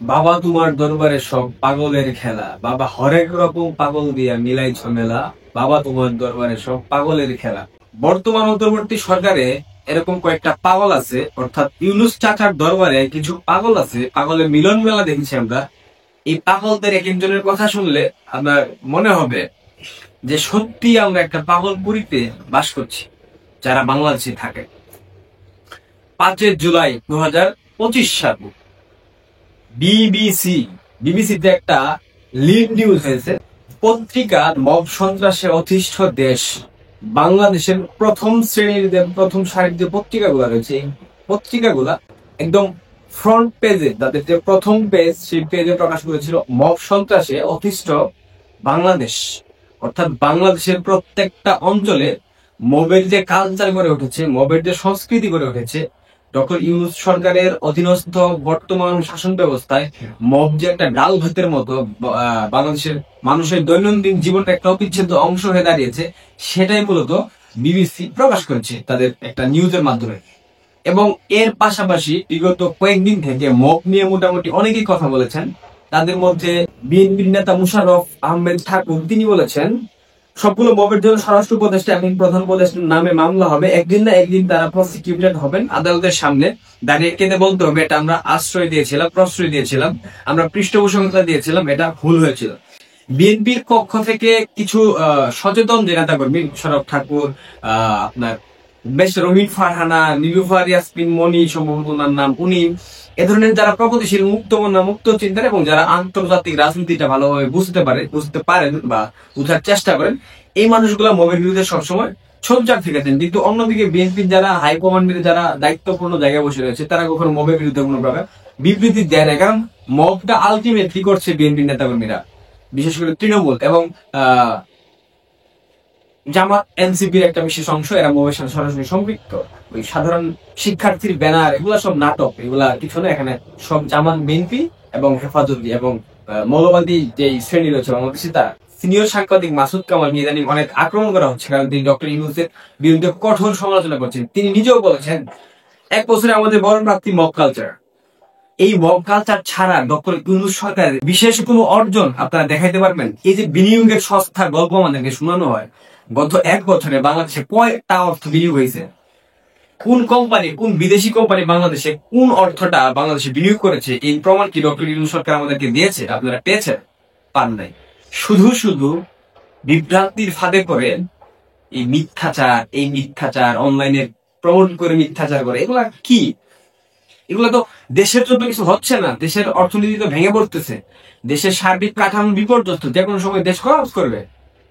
বাবা তোমার দরবারে সব পাগলের খেলা, বাবা হরেক রকম পাগল দিয়া মিলাই ঝমেলা, বাবা তোমার দরবারে সব পাগলের খেলা। বর্তমান অন্তর্বর্তী সরকারে এরকম কয়েকটা পাগল আছে, অর্থাৎ ইউনূস চাচার দরবারে কিছু পাগল আছে, পাগলের মিলন মেলা দেখেছি আমরা। এই পাগলদের এক একজনের কথা শুনলে আপনার মনে হবে যে সত্যি আমরা একটা পাগলপুরীতে বাস করছি, যারা বাংলাদেশে থাকে। 5 জুলাই 2025 সাল বিবিসি বিবিসিতে একটা লিড নিউজ হয়েছে। পত্রিকা মব সন্ত্রাসে অতিষ্ঠ দেশ, বাংলাদেশের প্রথম সারির যে পত্রিকাগুলো রয়েছে, এই পত্রিকাগুলা একদম ফ্রন্ট পেজে, তাদের যে প্রথম পেজ, সেই পেজে প্রকাশ করেছিল মব সন্ত্রাসে অতিষ্ঠ বাংলাদেশ। অর্থাৎ বাংলাদেশের প্রত্যেকটা অঞ্চলে মবের যে কালচার গড়ে উঠেছে, মবের যে সংস্কৃতি গড়ে উঠেছে, ডক্টর ইউনূস সরকারের অধীনস্থ বর্তমান শাসন ব্যবস্থায় মব যে একটা ডাল ভাতের মতো বাংলাদেশের মানুষের দৈনন্দিন জীবনের একটা অবিচ্ছেদ্য অংশ হয়ে দাঁড়িয়েছে, সেটাই মূলত বিবিসি প্রকাশ করেছে তাদের একটা নিউজের মাধ্যমে। এবং এর পাশাপাশি বিগত কয়েকদিন থেকে মব নিয়ে মোটামুটি অনেকেই কথা বলেছেন। তাদের মধ্যে বিএনপির নেতা মুশাররফ আহমেদ ঠাকুর, তিনি বলেছেন সবগুলো মবের জন্য স্বরাষ্ট্র উপদেষ্টা এবং প্রধান উপদেষ্টার নামে মামলা হবে, একদিন না একদিন তারা প্রসিকিউটেড হবেন, আদালতের সামনে দাঁড়িয়ে কেঁদে বলতে হবে এটা আমরা আশ্রয় দিয়েছিলাম, প্রশ্রয় দিয়েছিলাম, আমরা পৃষ্ঠপোষকতা দিয়েছিলাম, এটা ভুল হয়েছিল। বিএনপির পক্ষ থেকে কিছু সচেতন যে নেতা কর্মী, মুশাররফ ঠাকুর, আপনার বেশ রহিম ফারহানা, নীলুফার ইয়াসমিন মনি সম্ভবত ওনার নাম, উনি এ ধরনের যারা প্রগতিশীল, মুক্তমনা, মুক্ত চিন্তার এবং যারা আন্তর্জাতিক রাজনীতিটা ভালোভাবে বুঝতে পারেন বা বুঝার চেষ্টা করেন, এই মানুষগুলা মবের বিরুদ্ধে সবসময় সোচ্চার থেকেছেন। কিন্তু অন্যদিকে বিএনপির যারা হাইকমান্ডের যারা দায়িত্বপূর্ণ জায়গায় বসে রয়েছে, তারা কখনো মবের বিরুদ্ধে কোনো প্রকার বিবৃতি দেয় না। কারণ মবটা আলটিমেটলি করছে বিএনপির নেতাকর্মীরা, বিশেষ করে তৃণমূল এবং জামাত, এনসিপির একটা বিশেষ অংশ, এরা মবের সাথে সরাসরি সম্পৃক্ত। ওই সাধারণ শিক্ষার্থীর ব্যানার, এগুলা সব নাটক, এগুলা কিছু না। এখানে সব জামাত, বিএনপি এবং হেফাজতি এবং মৌলবাদী যে শ্রেণী রয়েছে বাংলাদেশে, তারা। সিনিয়র সাংবাদিক মাসুদ কামাল ইদানিং অনেক আক্রমণ করা হচ্ছে, কারণ তিনি ডক্টর ইউনূসের বিরুদ্ধে কঠোর সমালোচনা করছেন। তিনি নিজেও বলেছেন 1 বছরে আমাদের বড় প্রাপ্তি মব কালচার। এই মব কালচার ছাড়া ডক্টর ইউনূস সরকারের বিশেষ কোনো অর্জন আপনারা দেখাইতে পারবেন? এই যে বিনিয়োগের সস্তার গল্প আমাদেরকে শোনানো হয়, গত 1 বছরে বাংলাদেশে কয়টা অর্থ বিনিয়োগ হয়েছে? কোন কোম্পানি, কোন বিদেশি কোম্পানি বাংলাদেশে কোন অর্থটা বাংলাদেশে বিনিয়োগ করেছে? এই প্রমাণ কি ডক্টর ইউনূস সরকার আমাদেরকে দিয়েছে? আপনারা পেয়েছেন? পান নাই। শুধু শুধু বিভ্রান্তির ফাঁদে করে এই মিথ্যাচার অনলাইনে প্রমোট করে মিথ্যাচার করে, এগুলা কি? এগুলো তো দেশের জন্য কিছু হচ্ছে না। দেশের অর্থনীতি তো ভেঙে পড়তেছে, দেশের সার্বিক কাঠামো বিপর্যস্ত, যে কোনো সময় দেশ কলাপস করবে।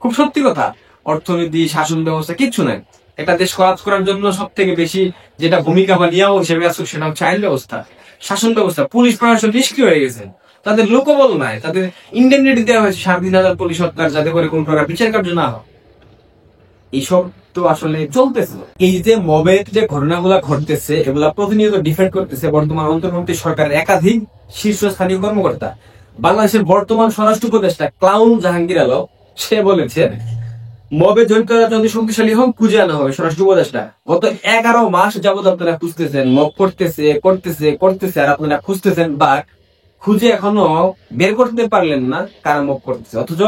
খুব সত্যি কথা, অর্থনীতি, শাসন ব্যবস্থা কিচ্ছু নাই। একটা দেশ কলাপস করার জন্য সব থেকে বেশি যেটা ভূমিকা বা নিয়ম হিসেবে আছে, সেটা হচ্ছে আইন ব্যবস্থা, শাসন ব্যবস্থা। পুলিশ প্রশাসন নিষ্ক্রিয় হয়ে গেছে, তাদের লোকবল নাই, তাদের ইন্ডেমনিটি দেওয়া হয়েছে 3,500 পুলিশ সরকার, যাতে করে কোন প্রকার বিচার কার্য না হয়। এইসব তো আসলে চলতেছে। এই যে মবের যে ঘটনাগুলা ঘটতেছে, এগুলা প্রতিনিয়ত ডিফেন্ড করতেছে বর্তমান অন্তর্বর্তী সরকারের একাধিক শীর্ষস্থানীয় কর্মকর্তা। বাংলাদেশের বর্তমান স্বরাষ্ট্র উপদেষ্টা ক্লাউন জাহাঙ্গীর আলম, সে বলেছে মবে জড়িতরা যদি শক্তিশালী হোক, খুঁজে আনা হবে। স্বরাষ্ট্র উপদেষ্টা গত 11 মাস যাবত আপনারা খুঁজতেছেন, মব করতেছে আর আপনারা খুঁজতেছেন, বা খুঁজে এখনো বের করতে পারলেন না কারা মব করতেছে। অথচ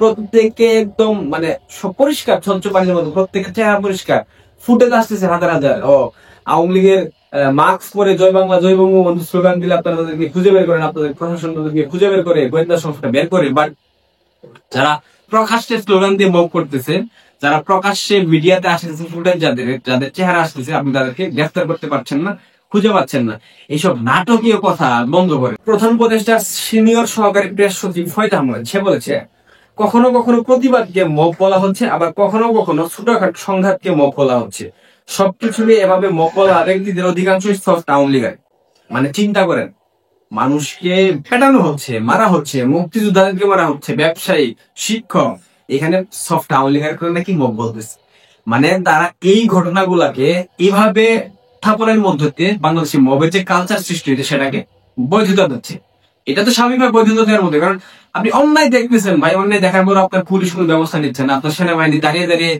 প্রত্যেকে একদম মানে সব পরিষ্কার, স্বচ্ছ পানির মতো, প্রত্যেকের চেহারা পরিষ্কার, ফুটেজ আসতেছে হাজার হাজার। আওয়ামী লীগের মাস্ক পরে জয় বাংলা জয় বঙ্গবন্ধু স্লোগান দিলে আপনারা তাদেরকে খুঁজে বের করেন, আপনাদের প্রশাসন তাদেরকে খুঁজে বের করে, গোয়েন্দা সংস্থা বের করে। বাট যারা প্রকাশ্যে স্লোগান দিয়ে মব করতেছে, যারা প্রকাশ্যে মিডিয়াতে আসতেছে, ফুটেজ যাদের চেহারা আসতেছে, আপনি তাদেরকে গ্রেফতার করতে পারছেন না, খুঁজে পাচ্ছেন না। এইসব নাটকীয় কথা বন্ধ করে। প্রধান উপদেষ্টার সিনিয়র সহকারী প্রেস সচিব ফয়েদ আহমেদ, সে বলেছে কখনো কখনো প্রতিবাদকে মব বলা হচ্ছে, আবার কখনো কখনো ছোটখাটো সংঘাতকে মব বলা হচ্ছে। সবকিছু নিয়ে এভাবে মব বলা ব্যক্তিদের অধিকাংশই সফট আওয়ামী লীগের। মানে চিন্তা করেন, মানুষকে পেটানো হচ্ছে, মারা হচ্ছে, মুক্তিযোদ্ধাদেরকে মারা হচ্ছে, ব্যবসায়ী, শিক্ষক, এখানে সফট আওয়ামী লীগের করে নাকি মব বলতেছে। মানে তারা এই ঘটনাগুলাকে এইভাবে স্থাপনের মধ্যে দিয়ে বাংলাদেশের মবের যে কালচার সৃষ্টি হয়েছে, সেটাকে বৈধতা দিচ্ছে। এটা তো স্বাভাবিকভাবে বৈধতা দেওয়ার মধ্যে, কারণ আপনি অন্যায় দেখতেছেন ভাই, অন্যায় দেখার পর আপনার পুলিশ কোনো ব্যবস্থা নিচ্ছে না, আপনার সেনাবাহিনী দাঁড়িয়ে দাঁড়িয়ে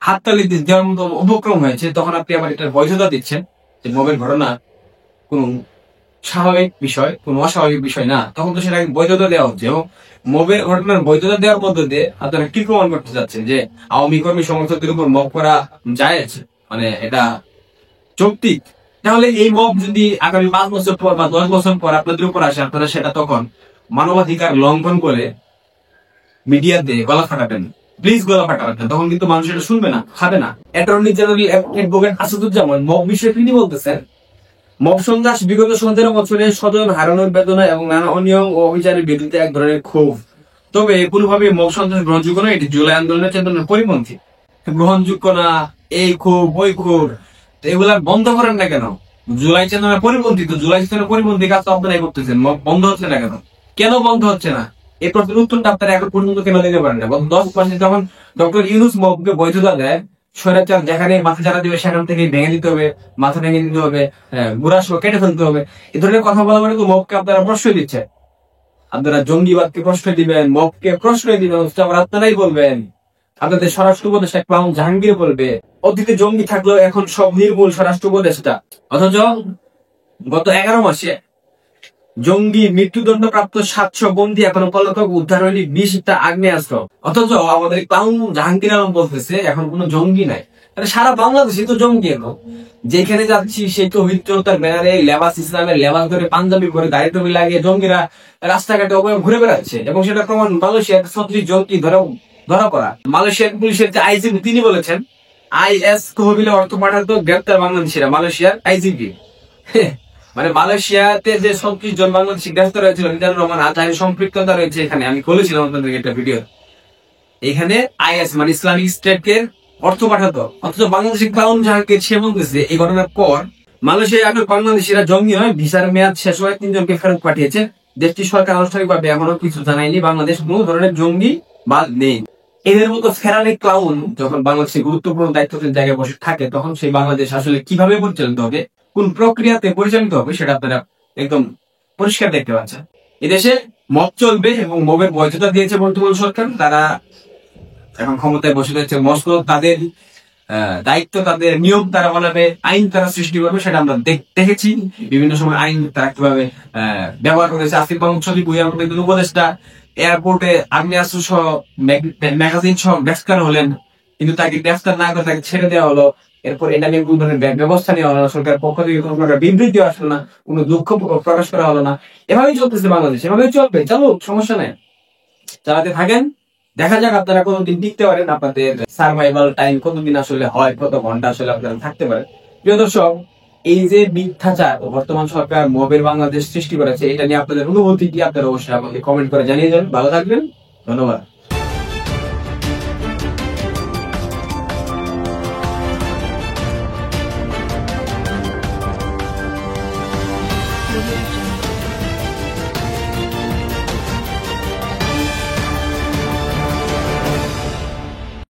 হাততালি দেওয়ার মতো উপক্রম হয়েছে, তখন আপনি আবার এটার বৈধতা দিচ্ছেন যে মবের ঘটনা কোন স্বাভাবিক বিষয়, কোনো অস্বাভাবিক বিষয় না, তখন তো সেটাকে বৈধতা দেওয়া হচ্ছে। এবং মবের ঘটনার বৈধতা দেওয়ার মধ্য দিয়ে আপনারা কি প্রমাণ করতে যাচ্ছেন যে আওয়ামী কর্মী সমর্থকদের উপর মব করা জায়েজ, মানে এটা যৌক্তিক? তাহলে এই মব যদি আগামী 5 বছর পর বা 10 বছর পর আপনাদের উপর আসে, আপনারা সেটা তখন মানবাধিকার লঙ্ঘন করে মিডিয়াতে গলা ফাটাবেন। প্লিজ গলা ফাটাবেন না, তখন কিন্তু মানুষ এটা শুনবে না, খাবে না। Attorney general advocate Asaduzzaman mob বিষয়ে তিনি বলতেছেন, মব সন্ত্রাস বিগত 17 বছরে স্বজন হারানোর বেদনা এবং নানা অনিয়ম ও অভিযানের বিরুদ্ধে এক ধরনের ক্ষোভ। তবে কোনোভাবে মব সন্ত্রাস গ্রহণযোগ্য নয়, এটি জুলাই আন্দোলনের চেতনার পরিপন্থী। গ্রহণযোগ্য না এই ক্ষোভ ওই ক্ষোভ, তো এগুলা বন্ধ করেন না কেন? জুলাই চেতনার পরিপন্থী, তো জুলাই চেতনার পরিপন্থী কাজ তো আপনারাই করতেছেন, মব বন্ধ হচ্ছে না কেন? কেন বন্ধ হচ্ছে না? এই প্রশ্নের উত্তরটা আপনারা এখন পর্যন্ত কেন দিতে পারেন না? গত 10 মাসে যখন ডক্টর ইউনূস মবকে বৈধতা দেয়, স্বৈরাচার যেখানে মাথা চারা দিবে সেখান থেকে ভেঙে দিতে হবে, মাথা ভেঙে দিতে হবে, গুড়া সহ কেটে ফেলতে হবে, এই ধরনের কথা বলা মানে তো মবকে আপনারা প্রশ্রয় দিচ্ছে। আপনারা জঙ্গিবাদকে প্রশ্রয় দিবেন, মবকে প্রশ্রয় দিবেন, আবার আপনারাই বলবেন। আপনাদের স্বরাষ্ট্র উপদেষ্টা ক্লাউন জাহাঙ্গীর বলবে অতীতে জঙ্গি থাকলেও এখন সব নির্মূল স্বরাষ্ট্র উপদেষ্টা। অথচ গত 11 মাসে জঙ্গি মৃত্যুদণ্ড প্রাপ্ত 700 বন্দী এখনো পলাতক, উদ্ধার হয়নি 20টা আগ্নেয়াস্ত্র। অথচ আমাদের ক্লাউন জাহাঙ্গীর আলম বলতেছে এখন কোনো জঙ্গি নাই। সারা বাংলাদেশে তো জঙ্গি এখন, যেখানে যাচ্ছি সেই তো হিজরতার ব্যানারে লেবাস ইসলামের লেবাস ধরে পাঞ্জাবি করে দাড়ি টুপি লাগিয়ে জঙ্গিরা রাস্তাঘাটে ঘুরে বেড়াচ্ছে। এবং সেটা প্রমাণ মালয়েশিয়ার 36 জঙ্গি ধরা পড়া। মালয়েশিয়ার পুলিশের যে আইজিপি তিনি বলেছেন IS তহবিলে অর্থ পাঠাতো গ্রেপ্তার বাংলাদেশিরা, মালয়েশিয়ার আইজিপি। মানে মালয়েশিয়াতে যে 36 জন বাংলাদেশি গ্রেফতার হয়েছিল, মিজানুর রহমান আজহারের সম্পৃক্ততা রয়েছে এখানে। আমি বলেছিলাম আপনাদেরকে একটা ভিডিও, এখানে IS মানে ইসলামিক স্টেটকে অর্থ পাঠাতো। অথচ বাংলাদেশি ক্লাউন জাহাঙ্গীর সে বলতেছে এই ঘটনার পর মালয়েশিয়ায় এখন বাংলাদেশিরা জঙ্গি নয়, ভিসার মেয়াদ শেষ হয়ে 3 জনকে ফেরত পাঠিয়েছে। দেশটির সরকার আনুষ্ঠানিকভাবে এখনো কিছু জানায়নি, বাংলাদেশ কোনো ধরনের জঙ্গি বাদ নেই। এদের মতো ফেরানি ক্লাউন যখন বাংলাদেশের গুরুত্বপূর্ণ দায়িত্বশীল জায়গায় বসে থাকে, তখন সেই বাংলাদেশ আসলে কিভাবে পরিচালিত হবে, কোন প্রক্রিয়াতে পরিচালিত হবে, সেটা আপনারা একদম পরিষ্কার দেখতে পাচ্ছেন। এদেশে মব চলবে এবং মবের বৈধতা দিয়েছে বর্তমান সরকার। তারা এখন ক্ষমতায় বসে রয়েছে, মস্কো তাদের দায়িত্ব, তাদের নিয়ম তারা বানাবে, আইন তারা সৃষ্টি করবে। সেটা আমরা দেখেছি বিভিন্ন সময় আইন তারা কিভাবে ব্যবহার করেছে। আসিফ মাহমুদ সজীব ভুঁইয়ার মতো একজন উপদেষ্টা এয়ারপোর্টে আগ্নেয়াস্ত্র সহ ম্যাগাজিন সহ গ্রেফতার হলেন, কিন্তু তাকে গ্রেফতার না করে তাকে ছেড়ে দেওয়া হলো। এরপর এটা নিয়ে কোন ধরনের ব্যবস্থা নেওয়া হলো না, সরকারের পক্ষ থেকে কোনো প্রকার বিবৃতি আসলো না, কোনো দুঃখ প্রকাশ করা হলো না। এভাবেই চলতেছে বাংলাদেশ, এভাবেই চলবে, চালুক, সমস্যা নেই, চালাতে থাকেন। দেখা যাক আপনারা কতদিন টিকতে পারেন, আপনাদের সার্ভাইভাল টাইম কতদিন আসলে হয়, কত ঘন্টা আসলে আপনারা থাকতে পারেন। প্রিয় দর্শক, এই যে মিথ্যাচার বর্তমান সরকার মবের বাংলাদেশ সৃষ্টি করেছে, এটা নিয়ে আপনাদের অনুভূতি কি, আপনারা অবশ্যই আমাকে কমেন্ট করে জানিয়ে যাবেন। ভালো থাকবেন, ধন্যবাদ।